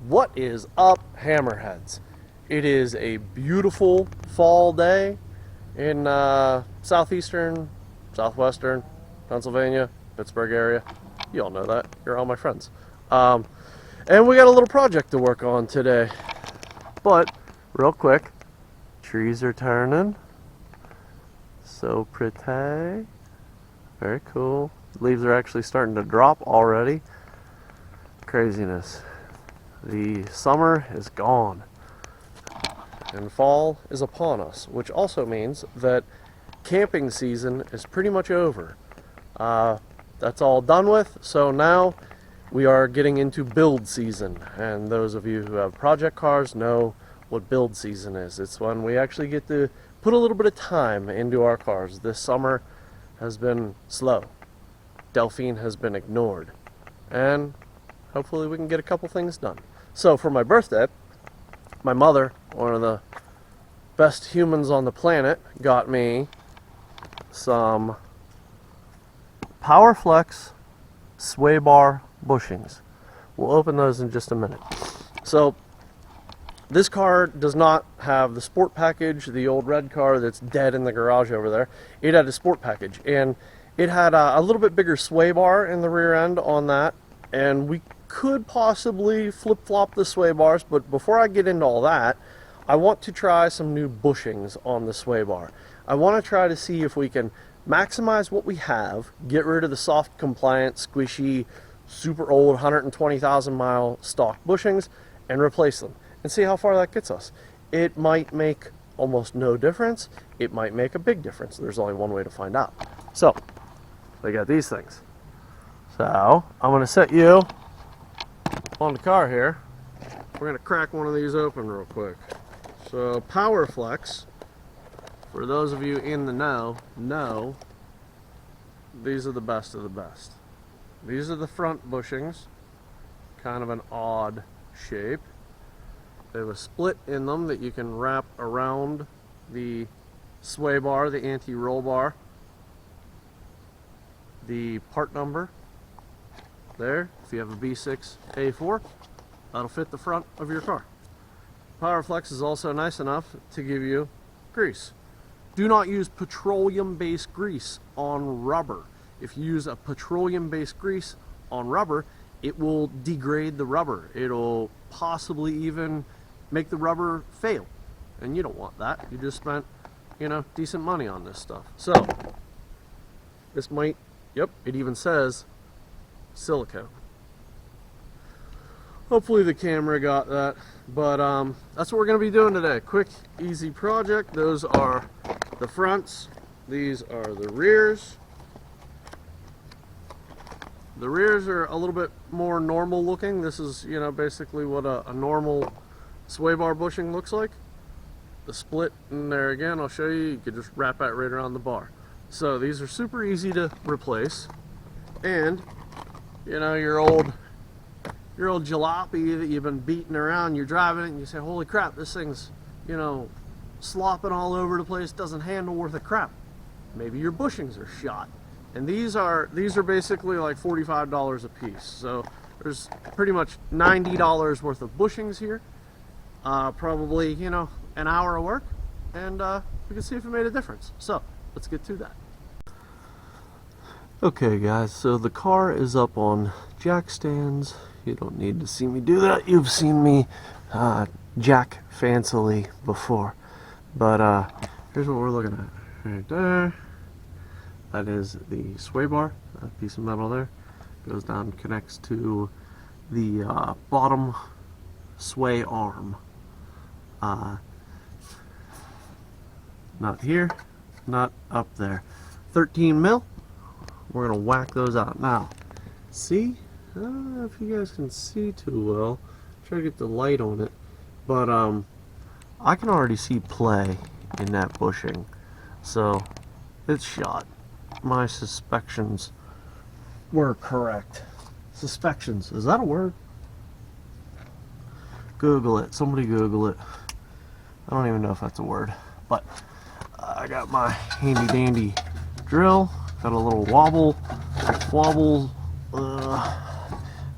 What is up, Hammerheads? It is a beautiful fall day in southeastern, southwestern Pennsylvania, Pittsburgh area. You all know that. You're all my friends. And we got a little project to work on today. But, real quick, trees are turning. So pretty. Very cool. Leaves are actually starting to drop already. Craziness. The summer is gone and fall is upon us, which also means that camping season is pretty much over. That's all done with, so now we are getting into build season, and those of you who have project cars know what build season is. It's when we actually get to put a little bit of time into our cars. This summer has been slow. Delphine has been ignored, and hopefully we can get a couple things done. So for my birthday, my mother, one of the best humans on the planet, got me some PowerFlex sway bar bushings. We'll open those in just a minute. So this car does not have the sport package, the old red car that's dead in the garage over there. It had a sport package, and it had a little bit bigger sway bar in the rear end on that, and we could possibly flip-flop the sway bars, but before I get into all that, I want to try some new bushings on the sway bar. I want to try to see if we can maximize what we have, get rid of the soft compliant, squishy, super old 120,000 mile stock bushings, and replace them, and see how far that gets us. It might make almost no difference. It might make a big difference. There's only one way to find out. So, I got these things. So, I'm going to set you on the car here. We're going to crack one of these open real quick. So PowerFlex, for those of you in the know these are the best of the best. These are the front bushings, kind of an odd shape. They have a split in them that you can wrap around the sway bar, the anti-roll bar. The part number there, if you have a B6 A4, that'll fit the front of your car. PowerFlex is also nice enough to give you grease. Do not use petroleum-based grease on rubber. If you use a petroleum-based grease on rubber, it will degrade the rubber. It'll possibly even make the rubber fail, and you don't want that. You just spent, decent money on this stuff. So this might, yep, it even says silicone. Hopefully the camera got that, but that's what we're going to be doing today. Quick, easy project. Those are the fronts. These are the rears. The rears are a little bit more normal looking. This is, basically what a normal sway bar bushing looks like. The split in there again, I'll show you. You could just wrap that right around the bar. So these are super easy to replace, and your old jalopy that you've been beating around, you're driving it and you say, holy crap, this thing's, slopping all over the place, doesn't handle worth a crap. Maybe your bushings are shot. And these are basically like $45 a piece. So there's pretty much $90 worth of bushings here. Probably, an hour of work, and we can see if it made a difference. So let's get to that. Okay guys, so the car is up on jack stands. You don't need to see me do that. You've seen me jack fancily before. But here's what we're looking at right there. That is the sway bar. That piece of metal there goes down, connects to the bottom sway arm. Not here, not up there. 13 mil. We're gonna whack those out now. See? I don't know if you guys can see too well. Try to get the light on it, but I can already see play in that bushing, so it's shot. My suspicions were correct. Suspicions, is that a word? Google it. Somebody Google it. I don't even know if that's a word, but I got my handy dandy drill. Got a little wobble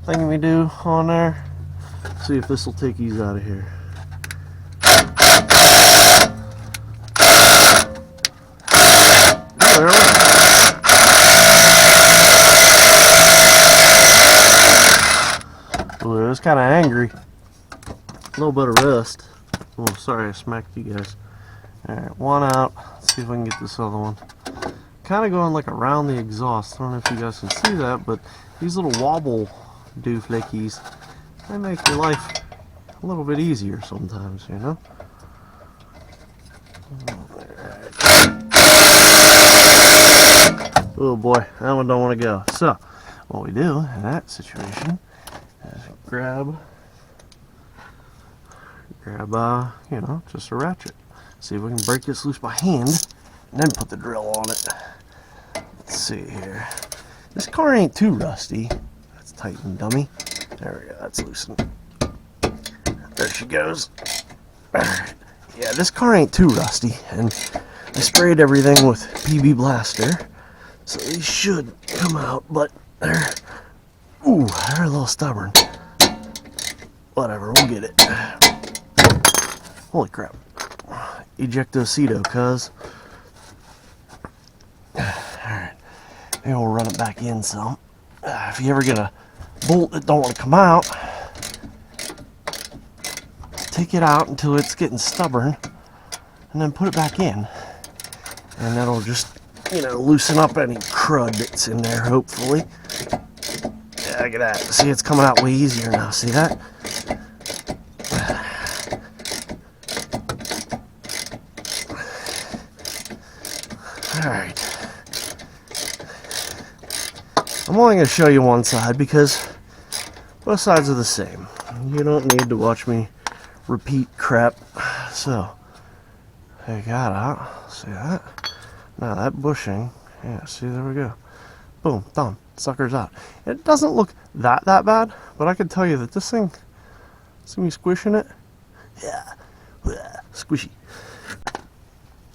thing we do on there. see if this will take these out of here. There we go. Ooh, it was kind of angry. A little bit of rust. Oh, sorry I smacked you guys. Alright, one out. Let's see if I can get this other one. Kind of going like around the exhaust. I don't know if you guys can see that, but these little wobble dooflickies, they make your life a little bit easier sometimes, you know? Oh boy, that one don't want to go. So, what we do in that situation is grab, you know, just a ratchet. See if we can break this loose by hand, and then put the drill on it. Let's see here. This car ain't too rusty. That's tightened, dummy. There we go, that's loosened. There she goes. Alright. Yeah, this car ain't too rusty, and I sprayed everything with PB Blaster, so these should come out, but they're a little stubborn. Whatever, we'll get it. Holy crap. Ejectocito, cuz. Alright, maybe we'll run it back in some. If you ever get a bolt that don't want to come out, take it out until it's getting stubborn, and then put it back in. And that'll just, you know, loosen up any crud that's in there, hopefully. Yeah, look at that. See, it's coming out way easier now. See that? Alright. I'm only going to show you one side because both sides are the same. You don't need to watch me repeat crap. So, I got out. See that? Now that bushing, yeah, see, there we go. Boom, done. Sucker's out. It doesn't look that bad, but I can tell you that this thing, see me squishing it? Yeah, squishy.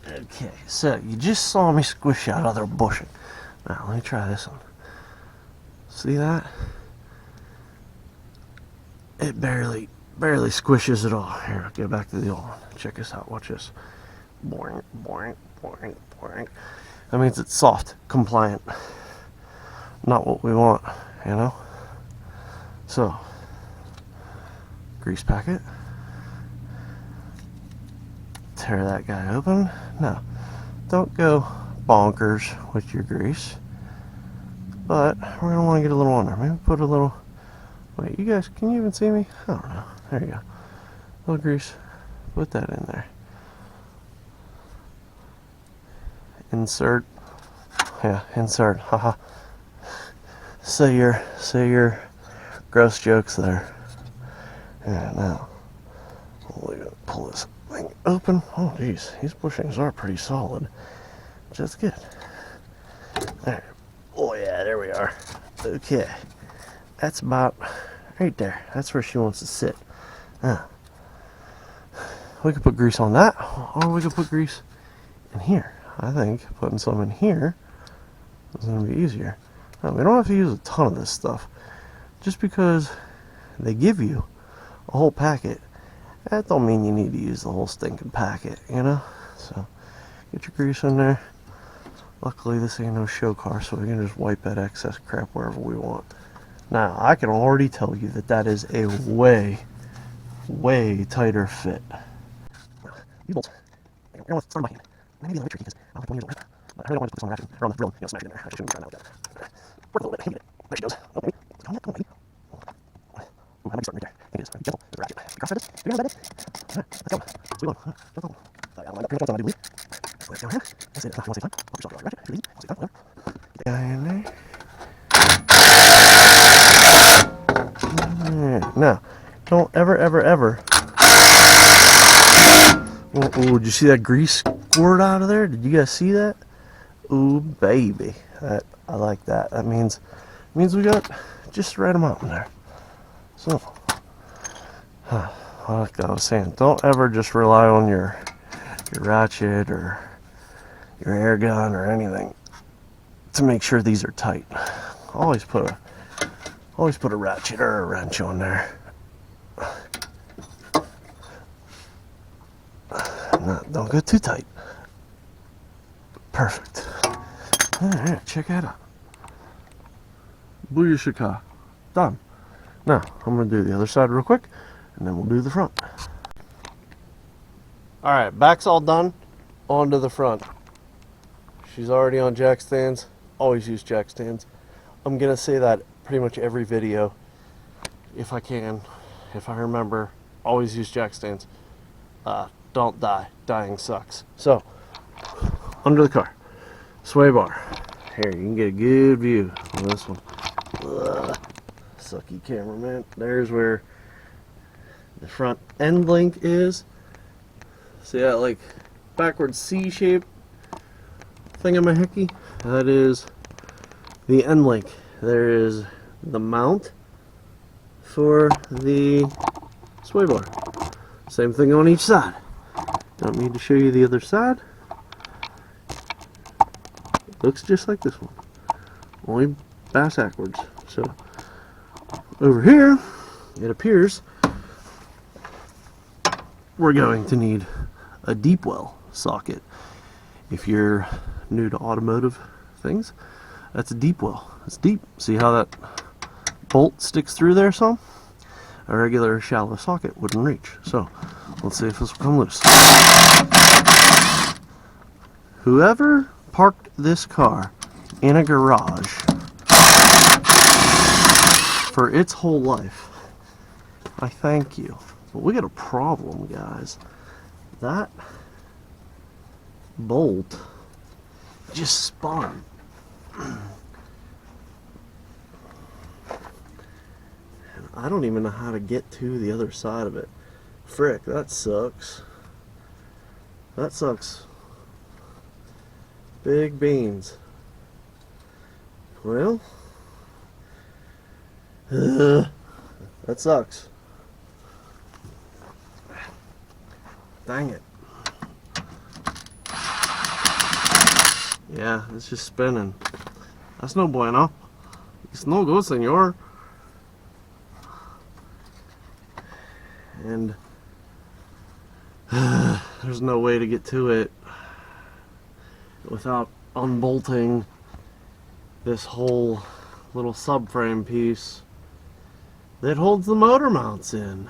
Okay, so you just saw me squish out other bushing. Now, let me try this one. See that? It barely squishes at all. Here, I'll get back to the old one. Check this out, watch this. Boing, boing, boing, boing. That means it's soft, compliant. Not what we want, you know? So, grease packet. Tear that guy open. Now, don't go bonkers with your grease. But, we're going to want to get a little under. Maybe put a little... Wait, you guys, can you even see me? I don't know. There you go. A little grease. Put that in there. Insert. Yeah, insert. Haha. Say your gross jokes there. Yeah, now we're gonna pull this thing open. Oh geez, these bushings are pretty solid. Just good. There. Oh yeah, there we are. Okay. That's about right there. That's where she wants to sit. We could put grease on that, or we could put grease in here. I think putting some in here is going to be easier. Now, we don't have to use a ton of this stuff. Just because they give you a whole packet, that don't mean you need to use the whole stinking packet, you know? So, get your grease in there. Luckily, this ain't no show car, so we can just wipe that excess crap wherever we want. Now, I can already tell you that that is a way tighter fit. These bolts, I don't want to start my hand. Maybe the tricky because I don't have 20 years old. But I really don't want to put this on the ratchet or on the drill, you know, smash it in there. I shouldn't be trying that with that. Work a little bit, hang it. There she goes. Oh, baby. Come on, baby. Ooh, I might be starting right there. Hang it is. Be gentle. There's a ratchet. You cross this? You know what that is? Alright, let's go. Sweet one. Let's go. I got my pretty much on, I do believe. Let's go here. Let's say that. One save time. Pop yourself on the ratchet. Too easy. One save time. Whatever. Get the guy in there. Alright, now, don't ever. Oh, did you see that grease squirt out of there? Did you guys see that? Ooh, baby. I like that. That means we got just the right amount in there. So, like I was saying, don't ever just rely on your ratchet or your air gun or anything to make sure these are tight. Always put a ratchet or a wrench on there. No, don't go too tight. Perfect. Alright, check that out. Booyah. Done. Now, I'm going to do the other side real quick, and then we'll do the front. Alright, back's all done. On to the front. She's already on jack stands. Always use jack stands. I'm going to say that pretty much every video. If I can, if I remember, always use jack stands. Don't die. Dying sucks. So, under the car. Sway bar. Here, you can get a good view on this one. Ugh. Sucky cameraman. There's where the front end link is. See that like backwards C shape thingamahickie? That is the end link. There is the mount for the sway bar. Same thing on each side. Don't need to show you the other side. Looks just like this one, only bass backwards. So over here, it appears we're going to need a deep well socket. If you're new to automotive things, that's a deep well. It's deep. See how that bolt sticks through there some? A regular shallow socket wouldn't reach. So let's see if this will come loose. Whoever parked this car in a garage for its whole life, I thank you. But we got a problem, guys. That bolt just spun. And I don't even know how to get to the other side of it. Frick, that sucks. That sucks. Big beans. Well, that sucks. Dang it. Yeah, it's just spinning. That's no bueno. It's no good, senor. And there's no way to get to it without unbolting this whole little subframe piece that holds the motor mounts in.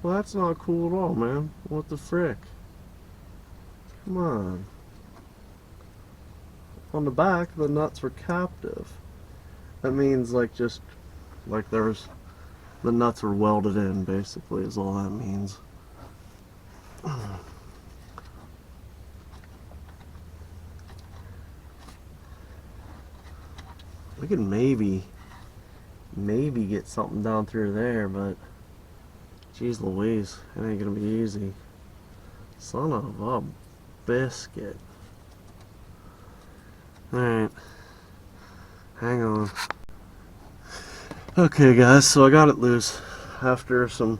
Well, that's not cool at all, man. What the frick? Come on. On the back, the nuts were captive. That means like just like there's the nuts were welded in, basically, is all that means. We could maybe get something down through there, but geez Louise, it ain't gonna be easy. Son of a biscuit. Alright, hang on. Okay guys, so I got it loose. After some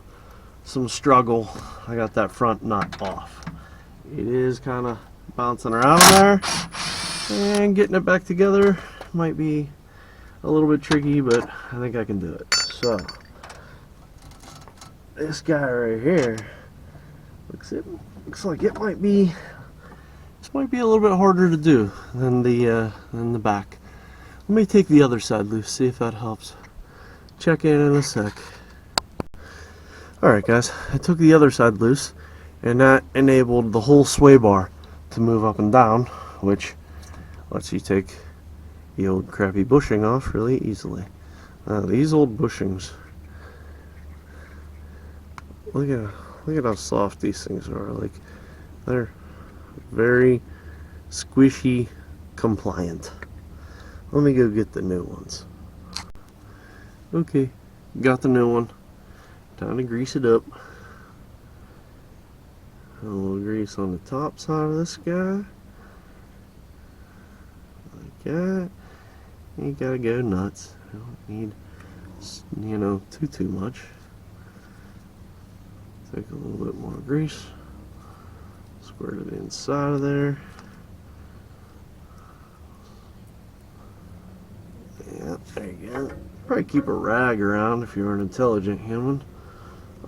struggle, I got that front nut off. It is kind of bouncing around there, and getting it back together might be a little bit tricky, but I think I can do it. So this guy right here looks like it might be, this might be a little bit harder to do than the back. Let me take the other side loose, see if that helps. Check in a sec. Alright guys, I took the other side loose, and that enabled the whole sway bar to move up and down, which lets you take the old crappy bushing off really easily. These old bushings, look at how soft these things are. Like, they're very squishy compliant. Let me go get the new ones. Okay, got the new one. Time to grease it up. A little grease on the top side of this guy. Like that. You gotta go nuts. I don't need, you know, too much. Take a little bit more grease. Squirt it inside of there. Yeah, there you go. Probably keep a rag around if you're an intelligent human.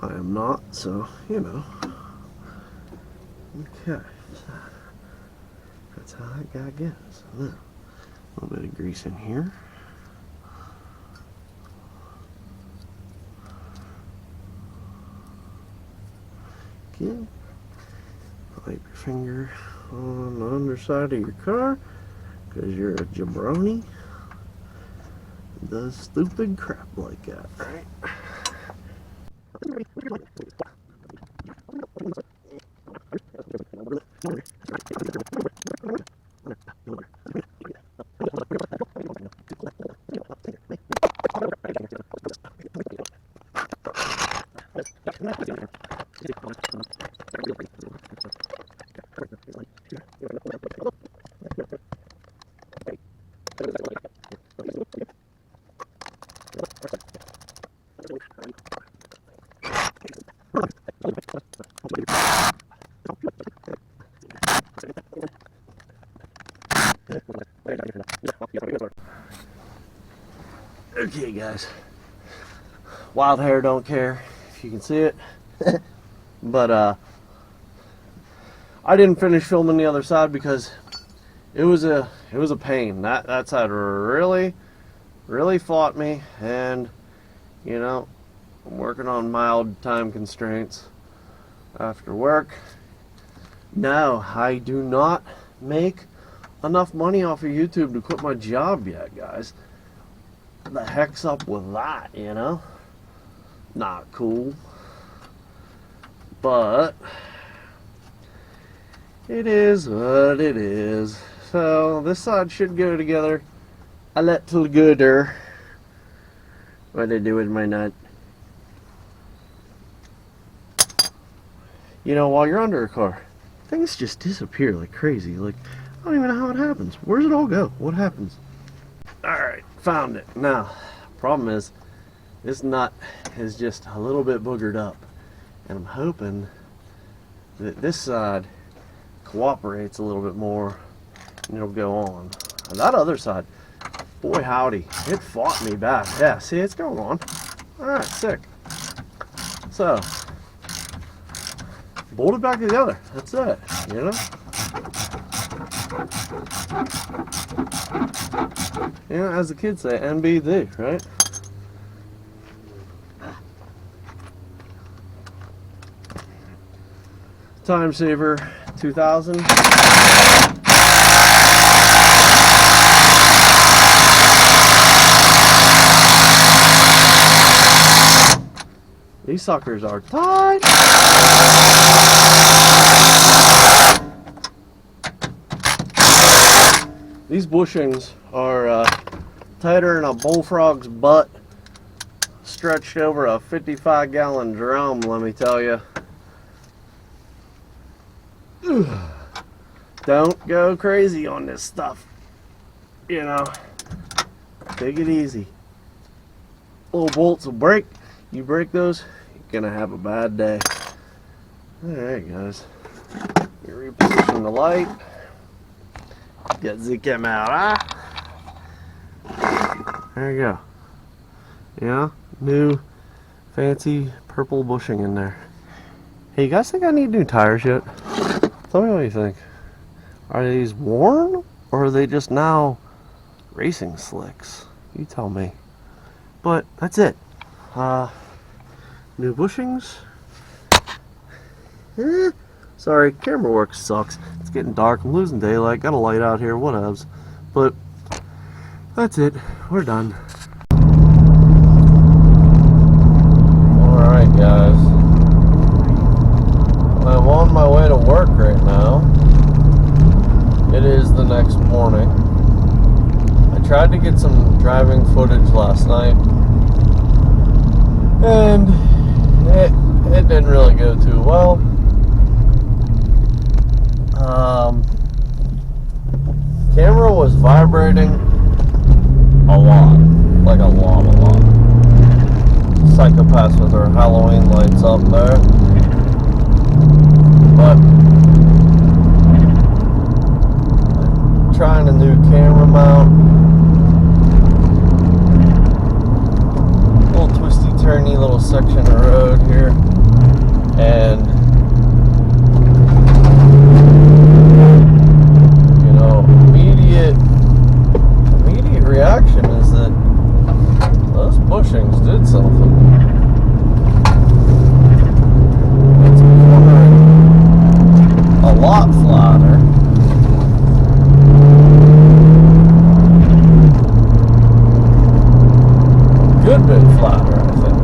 I am not, so, you know, Okay, so that's how that guy goes. Now, a little bit of grease in here. Again, wipe your finger on the underside of your car because you're a jabroni. Does stupid crap like that, right? Okay, guys. Wild hair don't care if you can see it. But I didn't finish filming the other side because it was a pain. That side really fought me, and you know, I'm working on mild time constraints after work. No, I do not make enough money off of YouTube to quit my job yet, guys. The heck's up with that, you know? Not cool. But it is what it is. So this side should go together a little gooder. What I do with my nut. You know, while you're under a car, things just disappear like crazy. Like, I don't even know how it happens. Where does it all go? What happens? Alright, found it. Now, problem is, this nut is just a little bit boogered up. And I'm hoping that this side cooperates a little bit more and it'll go on. And that other side, boy howdy, it fought me back. Yeah, see, it's going on. Alright, sick. So, bolt it back together. That's it, you know? Yeah, as the kids say, NBD, right? Time saver 2000. These suckers are tight. These bushings are tighter than a bullfrog's butt stretched over a 55-gallon drum, let me tell you. Don't go crazy on this stuff, you know. Take it easy. Little bolts will break. You break those, you're gonna have a bad day. Alright, guys. You reposition the light. Get the cam out, huh? There you go. Yeah, new fancy purple bushing in there. Hey, you guys think I need new tires yet? Tell me what you think. Are these worn, or are they just now racing slicks? You tell me. But that's it. New bushings. Sorry, camera work sucks. It's getting dark. I'm losing daylight. Got a light out here. Whatevs. But that's it. We're done. Alright, guys. I'm on my way to work right now. It is the next morning. I tried to get some driving footage last night, and it didn't really go too well. Camera was vibrating a lot. Like a lot. Psychopaths with their Halloween lights up there. But trying a new camera mount. Little twisty turny little section of road here. And something. It's cornering a lot flatter. Good bit flatter, I think.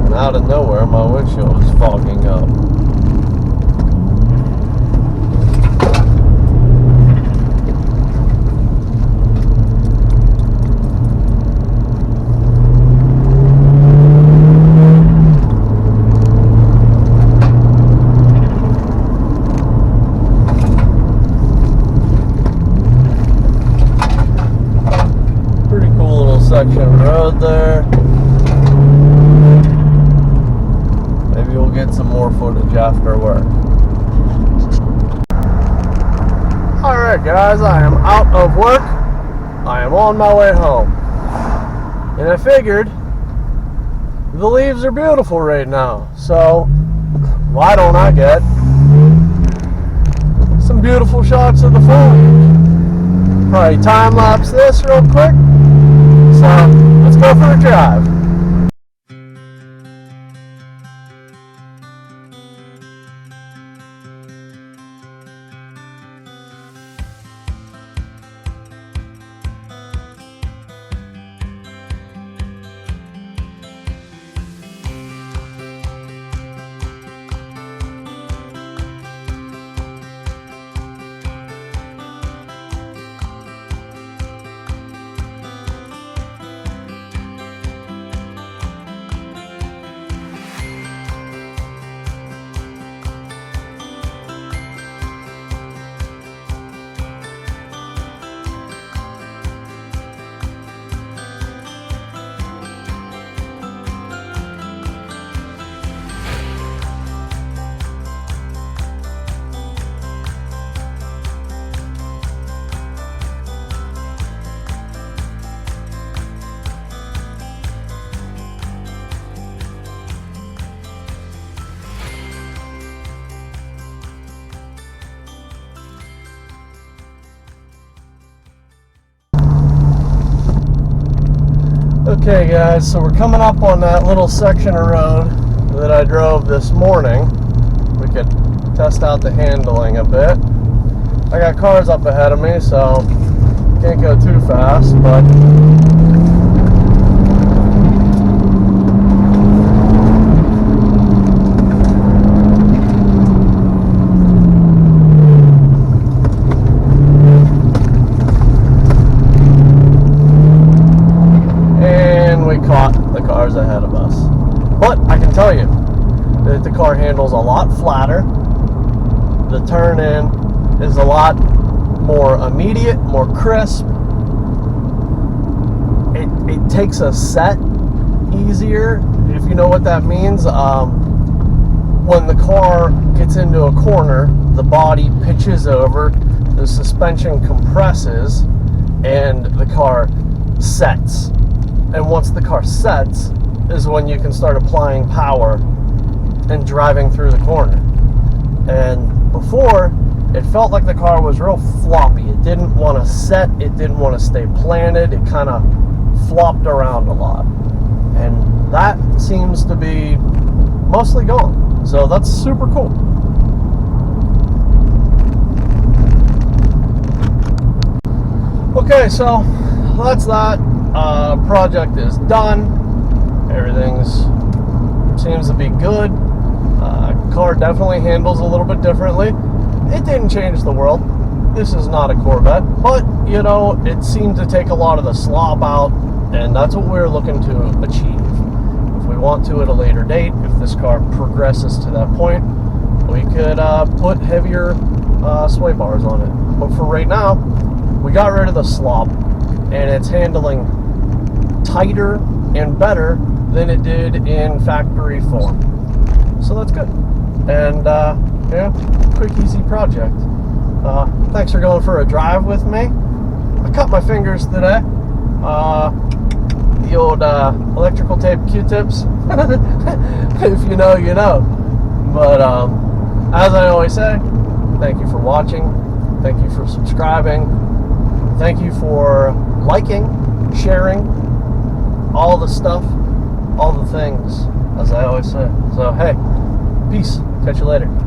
And out of nowhere, my windshield is fogging up. Section of road there. Maybe we'll get some more footage after work. Alright guys, I am out of work. I am on my way home. And I figured the leaves are beautiful right now, so why don't I get some beautiful shots of the foliage? Probably time lapse this real quick. So, let's go for a drive. Okay guys, so we're coming up on that little section of road that I drove this morning. We could test out the handling a bit. I got cars up ahead of me, so can't go too fast, but ahead of us. But I can tell you that the car handles a lot flatter. The turn in is a lot more immediate, more crisp. It takes a set easier, if you know what that means. When the car gets into a corner, the body pitches over, the suspension compresses, and the car sets. And once the car sets is when you can start applying power and driving through the corner. And before, it felt like the car was real floppy. It didn't want to set, it didn't want to stay planted, it kind of flopped around a lot. And that seems to be mostly gone. So that's super cool. Okay, so that's that. Project is done. Everything seems to be good. Car definitely handles a little bit differently. It didn't change the world. This is not a Corvette, but you know, it seemed to take a lot of the slop out, and that's what we're looking to achieve. If we want to at a later date, if this car progresses to that point, we could put heavier sway bars on it. But for right now, we got rid of the slop, and it's handling tighter and better than it did in factory form. So that's good. And yeah, quick, easy project. Thanks for going for a drive with me. I cut my fingers today. The old electrical tape Q-tips. If you know, you know. But as I always say, thank you for watching. Thank you for subscribing. Thank you for liking, sharing, all the stuff, all the things, as I always say. So, hey, peace. Catch you later.